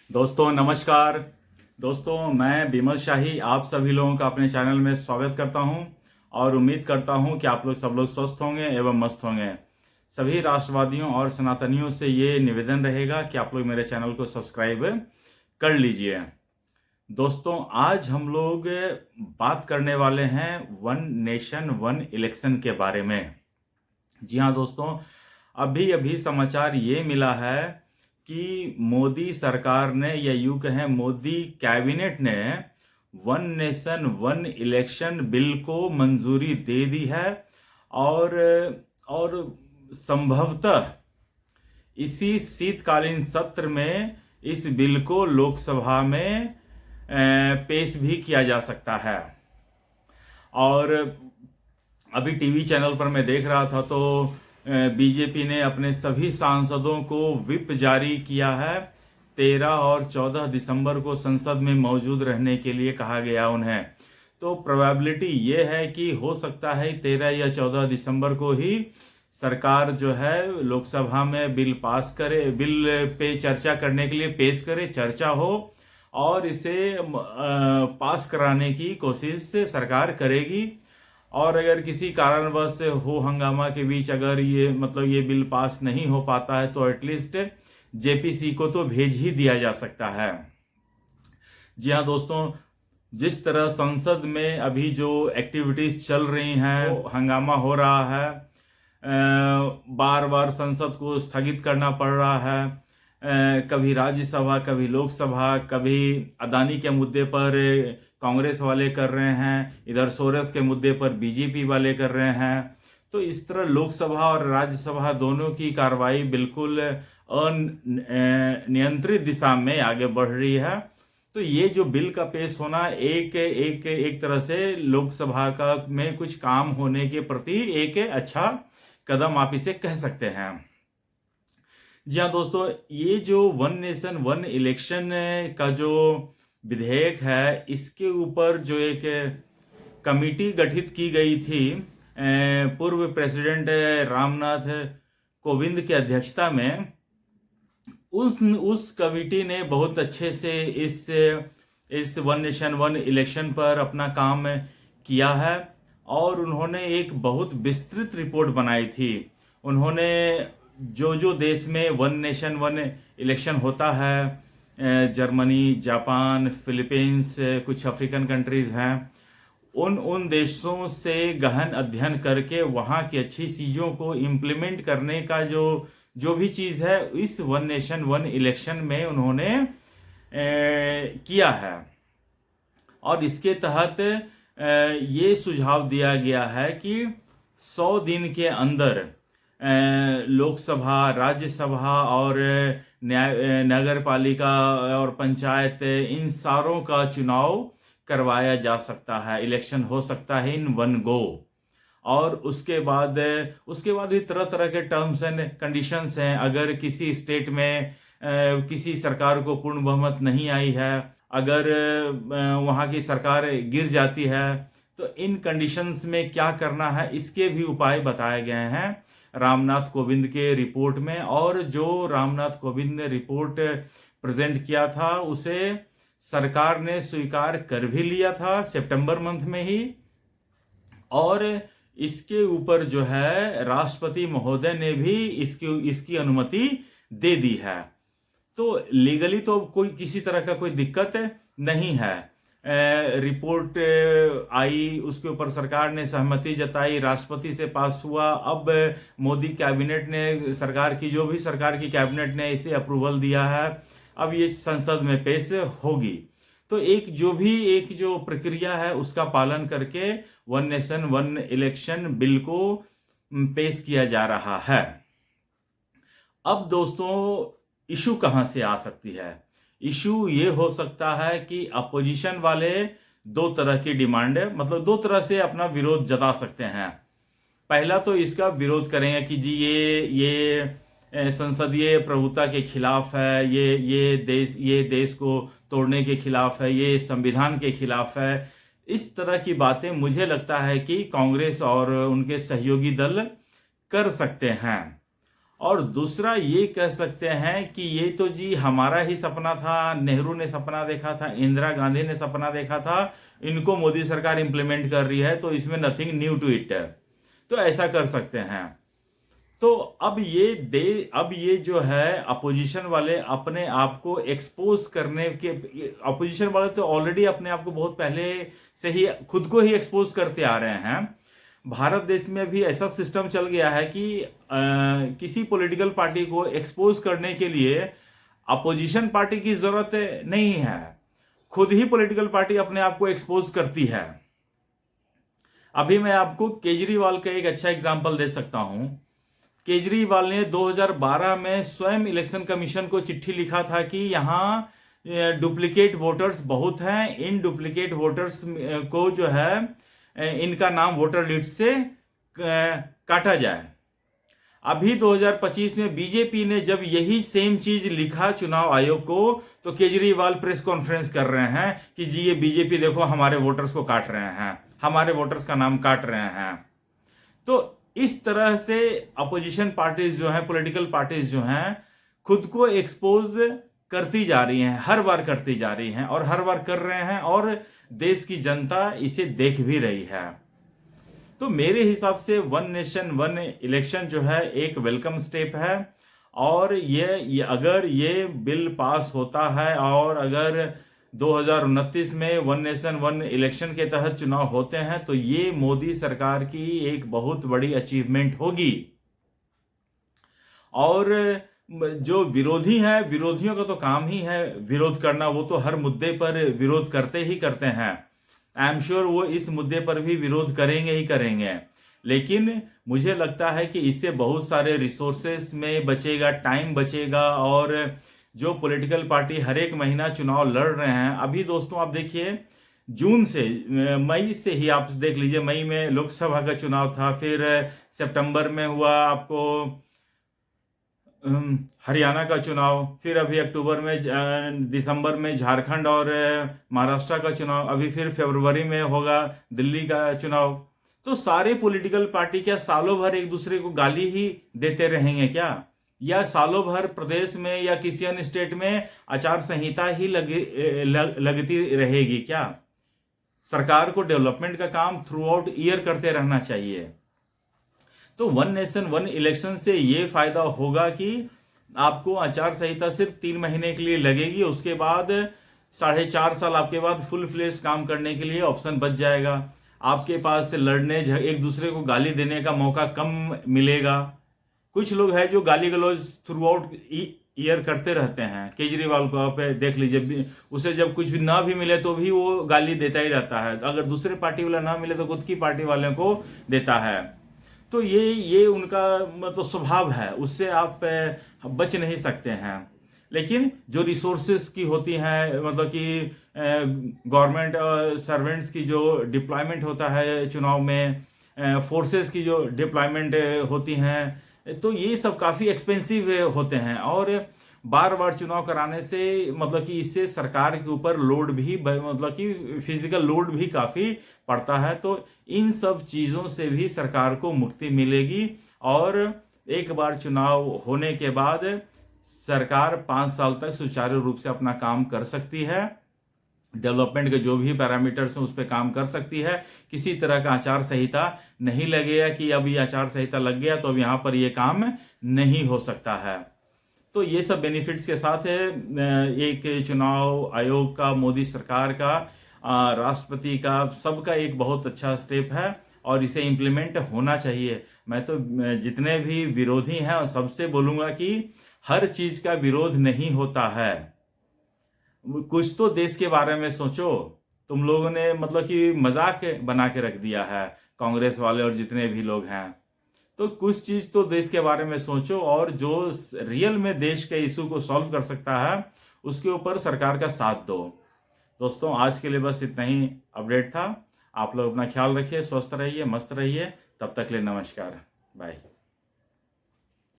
दोस्तों नमस्कार। दोस्तों मैं बिमल शाही आप सभी लोगों का अपने चैनल में स्वागत करता हूं और उम्मीद करता हूं कि आप लोग सब लोग स्वस्थ होंगे एवं मस्त होंगे। सभी राष्ट्रवादियों और सनातनियों से ये निवेदन रहेगा कि आप लोग मेरे चैनल को सब्सक्राइब कर लीजिए। दोस्तों आज हम लोग बात करने वाले हैं वन नेशन वन इलेक्शन के बारे में। जी हाँ दोस्तों, अभी अभी समाचार ये मिला है कि मोदी सरकार ने या यूं कहें मोदी कैबिनेट ने one nation one election bill को मंजूरी दे दी है और संभवतः इसी शीतकालीन सत्र में इस बिल को लोकसभा में पेश भी किया जा सकता है। और अभी टीवी चैनल पर मैं देख रहा था तो बीजेपी ने अपने सभी सांसदों को व्हिप जारी किया है। 13 और 14 दिसंबर को संसद में मौजूद रहने के लिए कहा गया उन्हें। तो प्रोबेबिलिटी ये है कि हो सकता है 13 या 14 दिसंबर को ही सरकार जो है लोकसभा में बिल पास करे, बिल पे चर्चा करने के लिए पेश करे, चर्चा हो और इसे पास कराने की कोशिश सरकार करेगी। और अगर किसी कारणवश हो हंगामा के बीच अगर ये बिल पास नहीं हो पाता है तो एटलीस्ट जेपीसी को तो भेज ही दिया जा सकता है। जी हाँ दोस्तों, जिस तरह संसद में अभी जो एक्टिविटीज चल रही हैं, हंगामा हो रहा है, बार बार संसद को स्थगित करना पड़ रहा है, कभी राज्यसभा कभी लोकसभा, कभी अदानी के मुद्दे पर कांग्रेस वाले कर रहे हैं, इधर सोरेस के मुद्दे पर बीजेपी वाले कर रहे हैं। तो इस तरह लोकसभा और राज्यसभा दोनों की कार्रवाई बिल्कुल अनियंत्रित दिशा में आगे बढ़ रही है। तो ये जो बिल का पेश होना एक तरह से लोकसभा का में कुछ काम होने के प्रति एक अच्छा कदम आप इसे कह सकते हैं। जी हाँ दोस्तों, ये जो वन नेशन वन इलेक्शन का जो विधेयक है, इसके ऊपर जो एक कमिटी गठित की गई थी पूर्व प्रेसिडेंट रामनाथ कोविंद की अध्यक्षता में, उस कमिटी ने बहुत अच्छे से इस वन नेशन वन इलेक्शन पर अपना काम किया है और उन्होंने एक बहुत विस्तृत रिपोर्ट बनाई थी। उन्होंने जो देश में वन नेशन वन इलेक्शन होता है, जर्मनी, जापान, फिलीपींस, कुछ अफ्रीकन कंट्रीज हैं, उन देशों से गहन अध्ययन करके वहाँ की अच्छी चीज़ों को इम्प्लीमेंट करने का जो भी चीज़ है इस वन नेशन वन इलेक्शन में उन्होंने किया है। और इसके तहत ये सुझाव दिया गया है कि 100 दिन के अंदर लोकसभा, राज्यसभा और नगर पालिका और पंचायत, इन सारों का चुनाव करवाया जा सकता है, इलेक्शन हो सकता है इन वन गो। और उसके बाद भी तरह तरह के टर्म्स एंड कंडीशंस हैं। अगर किसी स्टेट में किसी सरकार को पूर्ण बहुमत नहीं आई है, अगर वहाँ की सरकार गिर जाती है, तो इन कंडीशंस में क्या करना है, इसके भी उपाय बताए गए हैं रामनाथ कोविंद के रिपोर्ट में। और जो रामनाथ कोविंद ने रिपोर्ट प्रेजेंट किया था उसे सरकार ने स्वीकार कर भी लिया था सितंबर मंथ में ही, और इसके ऊपर जो है राष्ट्रपति महोदय ने भी इसकी अनुमति दे दी है। तो लीगली तो कोई किसी तरह का कोई दिक्कत नहीं है। रिपोर्ट आई, उसके ऊपर सरकार ने सहमति जताई, राष्ट्रपति से पास हुआ। अब मोदी कैबिनेट ने, सरकार की कैबिनेट ने इसे अप्रूवल दिया है, अब ये संसद में पेश होगी। तो एक जो प्रक्रिया है उसका पालन करके one nation one election bill को पेश किया जा रहा है। अब दोस्तों इशू कहां से आ सकती है? इशू ये हो सकता है कि अपोजिशन वाले दो तरह की डिमांड है, मतलब दो तरह से अपना विरोध जता सकते हैं। पहला तो इसका विरोध करेंगे कि जी ये संसदीय प्रभुता के खिलाफ है, ये देश को तोड़ने के खिलाफ है, ये संविधान के खिलाफ है। इस तरह की बातें मुझे लगता है कि कांग्रेस और उनके सहयोगी दल कर सकते हैं। और दूसरा ये कह सकते हैं कि ये तो जी हमारा ही सपना था, नेहरू ने सपना देखा था, इंदिरा गांधी ने सपना देखा था, इनको मोदी सरकार इंप्लीमेंट कर रही है तो इसमें नथिंग न्यू टू इट, तो ऐसा कर सकते हैं। तो अब ये जो है अपोजिशन वाले अपने आप को एक्सपोज करने के, अपोजिशन वाले तो ऑलरेडी अपने आप को बहुत पहले से ही खुद को ही एक्सपोज करते आ रहे हैं। भारत देश में भी ऐसा सिस्टम चल गया है कि किसी पॉलिटिकल पार्टी को एक्सपोज करने के लिए अपोजिशन पार्टी की जरूरत नहीं है, खुद ही पॉलिटिकल पार्टी अपने आप को एक्सपोज करती है। अभी मैं आपको केजरीवाल का एक अच्छा एग्जांपल दे सकता हूं। केजरीवाल ने 2012 में स्वयं इलेक्शन कमीशन को चिट्ठी लिखा था कि यहां डुप्लीकेट वोटर्स बहुत हैं, इन डुप्लीकेट वोटर्स को जो है इनका नाम वोटर लिस्ट से काटा जाए। अभी 2025 में बीजेपी ने जब यही सेम चीज लिखा चुनाव आयोग को, तो केजरीवाल प्रेस कॉन्फ्रेंस कर रहे हैं कि जी ये बीजेपी देखो हमारे वोटर्स को काट रहे हैं, हमारे वोटर्स का नाम काट रहे हैं। तो इस तरह से अपोजिशन पार्टीज जो हैं, पॉलिटिकल पार्टीज जो हैं, खुद को एक्सपोज करती जा रही हैं, हर बार करती जा रही हैं और हर बार कर रहे हैं, और देश की जनता इसे देख भी रही है। तो मेरे हिसाब से वन नेशन वन इलेक्शन जो है एक वेलकम स्टेप है, और ये अगर ये बिल पास होता है और अगर 2029 में वन नेशन वन इलेक्शन के तहत चुनाव होते हैं, तो ये मोदी सरकार की एक बहुत बड़ी अचीवमेंट होगी। और जो विरोधी हैं, विरोधियों का तो काम ही है विरोध करना, वो तो हर मुद्दे पर विरोध करते ही करते हैं। आई एम श्योर वो इस मुद्दे पर भी विरोध करेंगे ही करेंगे, लेकिन मुझे लगता है कि इससे बहुत सारे रिसोर्सेस में बचेगा, टाइम बचेगा, और जो पॉलिटिकल पार्टी हर एक महीना चुनाव लड़ रहे हैं, अभी दोस्तों आप देखिए जून से मई से ही आप देख लीजिए, मई में लोकसभा का चुनाव था, फिर सितंबर में हुआ आपको हरियाणा का चुनाव, फिर अभी अक्टूबर में दिसंबर में झारखंड और महाराष्ट्र का चुनाव, अभी फिर फरवरी में होगा दिल्ली का चुनाव। तो सारे पॉलिटिकल पार्टी क्या सालों भर एक दूसरे को गाली ही देते रहेंगे क्या? या सालों भर प्रदेश में या किसी अन्य स्टेट में आचार संहिता ही लगती रहेगी क्या? सरकार को डेवलपमेंट का काम थ्रू आउट ईयर करते रहना चाहिए। तो वन नेशन वन इलेक्शन से ये फायदा होगा कि आपको आचार संहिता सिर्फ 3 महीने के लिए लगेगी, उसके बाद 4.5 साल आपके बाद फुल फ्लेश काम करने के लिए ऑप्शन बच जाएगा। आपके पास से लड़ने, एक दूसरे को गाली देने का मौका कम मिलेगा। कुछ लोग हैं जो गाली गलौज थ्रू आउट ईयर करते रहते हैं। केजरीवाल को आप देख लीजिए, उसे जब कुछ भी ना भी मिले तो भी वो गाली देता ही रहता है, अगर दूसरे पार्टी वाला ना मिले तो खुद की पार्टी वाले को देता है। तो ये उनका मतलब स्वभाव है, उससे आप बच नहीं सकते हैं। लेकिन जो रिसोर्सेस की होती हैं, मतलब कि गवर्नमेंट सर्वेंट्स की जो डिप्लॉयमेंट होता है चुनाव में, फोर्सेस की जो डिप्लॉयमेंट होती हैं, तो ये सब काफ़ी एक्सपेंसिव होते हैं, और बार बार चुनाव कराने से मतलब कि इससे सरकार के ऊपर लोड भी, मतलब कि फिजिकल लोड भी काफ़ी पड़ता है। तो इन सब चीज़ों से भी सरकार को मुक्ति मिलेगी, और एक बार चुनाव होने के बाद सरकार 5 साल तक सुचारू रूप से अपना काम कर सकती है। डेवलपमेंट के जो भी पैरामीटर्स हैं उस पर काम कर सकती है। किसी तरह का आचार संहिता नहीं लगेगा कि अब ये आचार संहिता लग गया तो अब यहाँ पर ये काम नहीं हो सकता है। तो ये सब बेनिफिट्स के साथ एक चुनाव आयोग का, मोदी सरकार का, राष्ट्रपति का, सबका एक बहुत अच्छा स्टेप है, और इसे इम्प्लीमेंट होना चाहिए। मैं तो जितने भी विरोधी हैं सबसे बोलूँगा कि हर चीज़ का विरोध नहीं होता है, कुछ तो देश के बारे में सोचो। तुम लोगों ने मतलब कि मजाक बना के रख दिया है, कांग्रेस वाले और जितने भी लोग हैं, तो कुछ चीज तो देश के बारे में सोचो, और जो रियल में देश के इशू को सॉल्व कर सकता है उसके ऊपर सरकार का साथ दो। दोस्तों आज के लिए बस इतना ही अपडेट था। आप लोग अपना ख्याल रखिए, स्वस्थ रहिए, मस्त रहिए। तब तक के लिए नमस्कार, बाय।